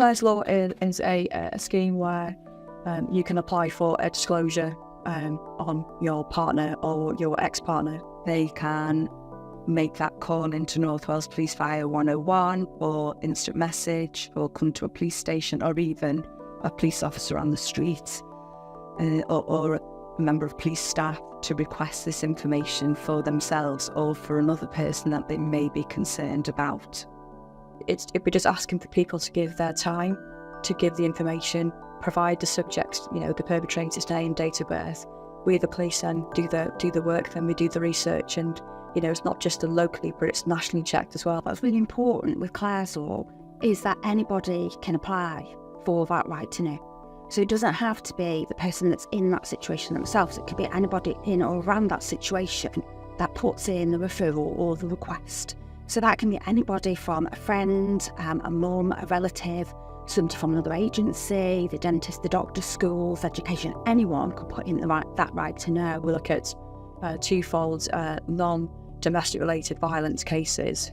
Clare's Law is a scheme where you can apply for a disclosure on your partner or your ex-partner. They can make that call into North Wales Police via 101 or instant message, or come to a police station, or even a police officer on the street or a member of police staff to request this information for themselves or for another person that they may be concerned about. We're just asking for people to give their time, to give the information, provide the subject, the perpetrator's name, date of birth. We, the police, then do the work, then we do the research, and it's not just locally, but it's nationally checked as well. What's really important with Clare's Law is that anybody can apply for that right to know. So it doesn't have to be the person that's in that situation themselves. It could be anybody in or around that situation that puts in the referral or the request. So that can be anybody from a friend, a mum, a relative, somebody from another agency, the dentist, the doctor, schools, education. Anyone could put in that right to know. We look at twofold non-domestic related violence cases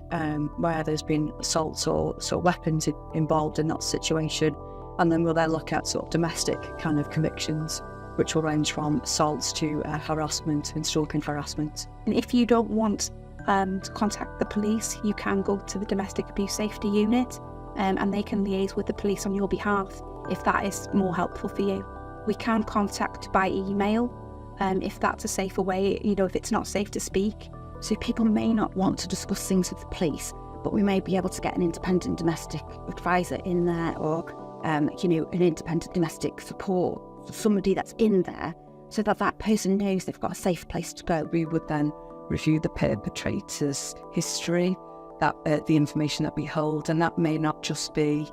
where there's been assaults or weapons involved in that situation, and then we'll then look at sort of domestic kind of convictions, which will range from assaults to harassment and stalking harassment. And if you don't want to contact the police, you can go to the Domestic Abuse Safety Unit and they can liaise with the police on your behalf if that is more helpful for you. We can contact by email if that's a safer way, if it's not safe to speak. So people may not want to discuss things with the police, but we may be able to get an independent domestic advisor in there, or an independent domestic support, somebody that's in there, so that person knows they've got a safe place to go. We would then review the perpetrator's history, the information that we hold, and that may not just be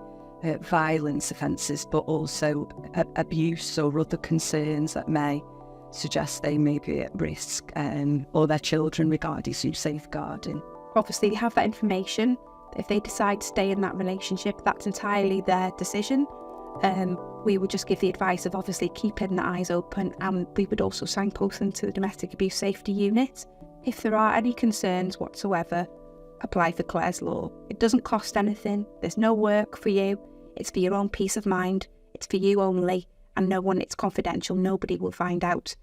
violence offences, but also abuse or other concerns that may suggest they may be at risk, or their children regarding safeguarding. Obviously, they have that information. If they decide to stay in that relationship, that's entirely their decision. We would just give the advice of obviously keeping the eyes open, and we would also signpost them to the Domestic Abuse Safety Unit. If there are any concerns whatsoever, apply for Clare's Law. It doesn't cost anything. There's no work for you. It's for your own peace of mind. It's for you only, and it's confidential. Nobody will find out.